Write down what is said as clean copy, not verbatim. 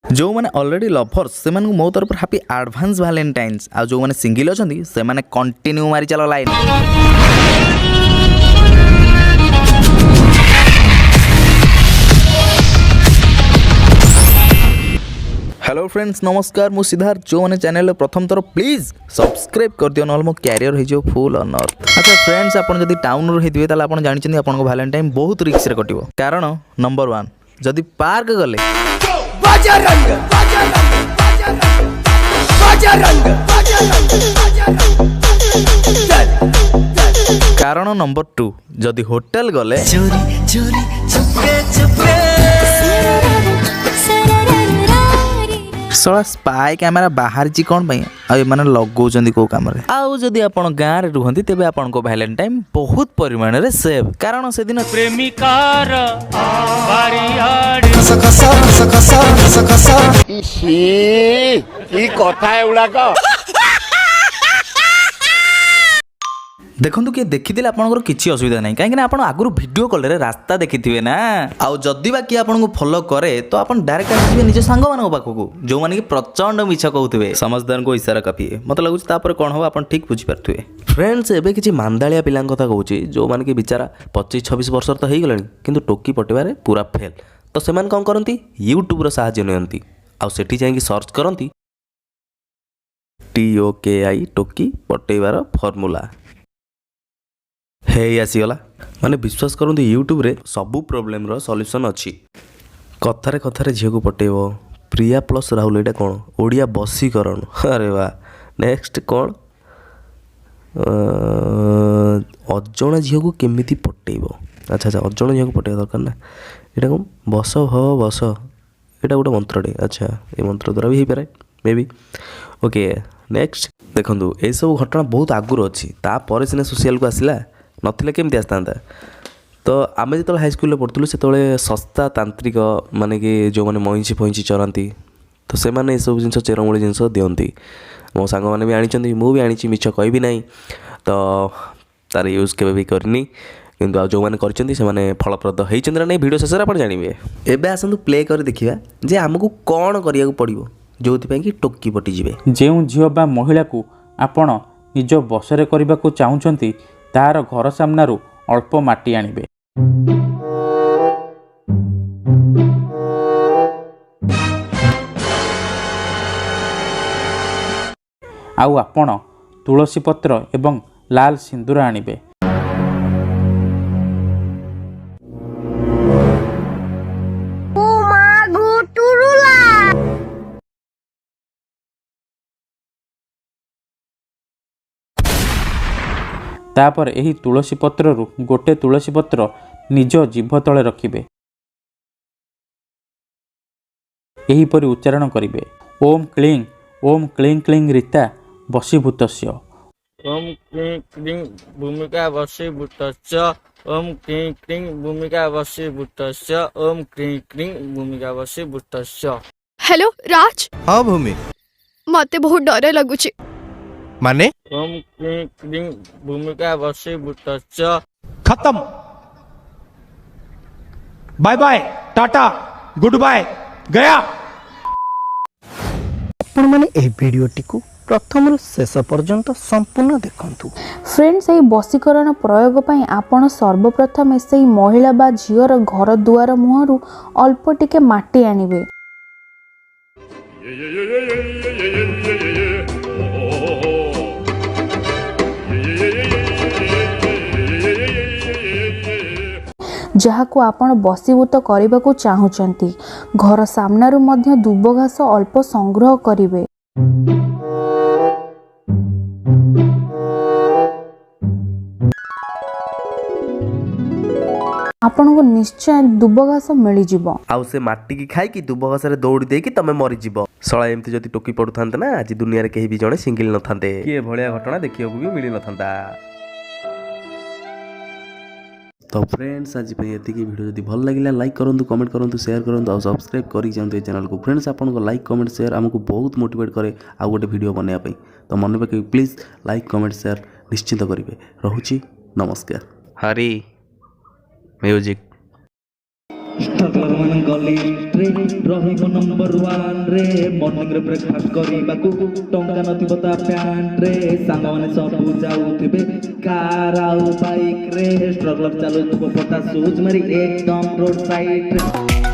जो मैंने already lovers से मो तरफ हैप्पी एडवांस वैलेंटाइन्स आ जो मैंने सिंगल अछंती से माने कंटिन्यू मारी चलो लाइन। हेलो फ्रेंड्स नमस्कार मु सिद्धार्थ जो मैंने चैनल प्रथम थर प्लीज सब्सक्राइब कर दियो नल मो कैरियर हो फुल ऑन अर्थ। अच्छा फ्रेंड्स आपन जदि टाउन रो हेदिबे ताले आपन जानि छथि आपन को वैलेंटाइन बहुत रिस्क रे कटिवो कारण नंबर 1 जदि पार्क गले बाजा रंग कारण नंबर 2 जदि होटल गले चोरी चोरी चुपके चुपके सला स्पाई कैमेरा बाहर जी कौन भाई आ माने लगौचंदी को काम रे आउ जदि आपण गां रे रुहंती तेबे आपण को वैलेंटाइन बहुत परिमाण रे सेव कारण से दिन प्रेमिकार बारियाड सखसा इसी ई कथा एउला का देखंतु कि देखिथिले आपनकर किछि असुविधा नै काहे कि आपण आगुरु वीडियो कॉल रे रास्ता देखिथिबे ना आउ जदि बा कि आपण को फॉलो करे तो आपण डायरेक्ट आसीबे निज संग मानको पाखकु जो माने कि प्रचंड मिछ कहउथिबे समझदार को इशारा काफी है मत लागुच तापर कोन हो आपण ठीक बुझी परथुए फ्रेंड्स एबे किछि मांदालिया पिलांग कथा कहउची जो माने कि बिचारा 25-26 वर्ष तो हेइ गलनी किंतु टोकी पटेबारे पूरा फेल तो सेमान कोन करंती YouTube रो सहाय्य नियंती आउ सेठी जाई कि सर्च करंती TOKI टोकी पटेबार फार्मूला हे आसीगला माने विश्वास करंतु यूट्यूब रे सबू प्रॉब्लम रो सॉल्यूशन अछि कथारे कथारे झियो को पटेबो प्रिया प्लस राहुल एटा कोन ओडिया बसीकरण अरे वाह नेक्स्ट कोन अजणा झियो को केमिति पटेबो अच्छा अच्छा अजणा झियो को पटेबो दरकार ना एटा कोन बस हो बस एटा गोटे मंत्रटे अच्छा ए मंत्र द्वारा भी हे पारे मे बी ओके नेक्स्ट देखंतु ए सब घटना बहुत आगुर अछि ता परे सिने सोशल को आसिला नथिले केमती आस्ता तो आमे जो हाई स्कूल पढ़ुलु से सस्ता तांत्रिक माने कि जो माने मईची फईची चरती तो से माने सब जिन चेरमूली जिनस दियंती मो सांग माने भी आनी मु भी आनी मिछ कहबी नहीं तो तार यूज के भी करनी किंतु जो मैंने करछंती से माने फलप्रद हेइचंद्र नहीं वीडियो शेष आप जानिबे एबे आसंतु प्ले कर देखिबा जे हमकु कोन करिया पड़िबो जोथि पई कि टोकी पटी जिवे जेउ झियो बा महिला को आपण निज बसरे करबा को चाहुचंती तार घर सामनारू अल्प माटी आनिबे आउ आपण तुलसी पत्र एवं लाल सिंदूर आनिबे तापर एही तुलसी पत्र रु गोटे तुलसी पत्र निज जीभ तले रखिबे एही परि उच्चारण करिवे ओम क्लीं क्लीं रीता वशीभूतस्य ओम क्लीं क्लीं भूमिका वशीभूतस्य ओम क्लीं क्लीं भूमिका वशीभूतस्य ओम क्लीं क्लीं भूमिका वशीभूतस्य। हेलो राज। हाँ भूमि मते बहुत डर लगुची माने ओम क्लीं क्लीं भूमिका वशीभूतस्य खत्म bye bye tata goodbye गया आपण माने ए वीडियोटी को प्रथम रु शेष पर्यंत संपूर्ण देखंतु फ्रेंड्स ए बसीकरण प्रयोग पई आपण सर्वप्रथम से महिला बा झियर घर दुआर मुहरु अल्प टिके माटी आनिबे जहाको आपण बसीभूत करने को चाहूचंती घर सामनारू मध्य दुब घास अल्प संग्रह करिवे आपण को निश्चय दुब घास मिली जिवो आउ से माटी की खाई कि दुब घास रे दौड़ी दे कि तमे मरि जिवो सळा एमती जति टोकी पडुथांते ना आज दुनिया रे केही भी जणे सिंगल न थांते के भलिया घटना देखियो भी मिली न थांता। तो फ्रेंड्स आज ये वीडियो जब भल लगे लाइक करूँ कमेंट करूँ शेयर करूँ और सब्सक्राइब कर चैनल को फ्रेंड्स आपको लाइक कमेंट शेयर आमको बहुत मोटिवेट करे आउ गोटे वीडियो बनाया तो मन पकड़ प्लीज लाइक कमेंट शेयर निश्चिंत करेंगे रोची नमस्कार हरी म्यूजिक। ଷ୍ଟ୍ରଗଲର ମାନଙ୍କ ଲିଷ୍ଟରେ ରହିବ ନମ୍ବର ୱାନରେ। ମର୍ଣ୍ଣିଂରେ ବ୍ରେକଫାଷ୍ଟ କରିବାକୁ ଟଙ୍କା ନଥିବ ତା ପ୍ୟାଣ୍ଟରେ। ସାଙ୍ଗମାନେ ସବୁ ଯାଉଥିବେ କାର ଆଉ ବାଇକରେ। ଷ୍ଟ୍ରଗଲର ଚାଲୁଥିବ ପଟା ସୁଜ୍ ମାରି ଏକଦମ ରୋଡ ସାଇଡରେ।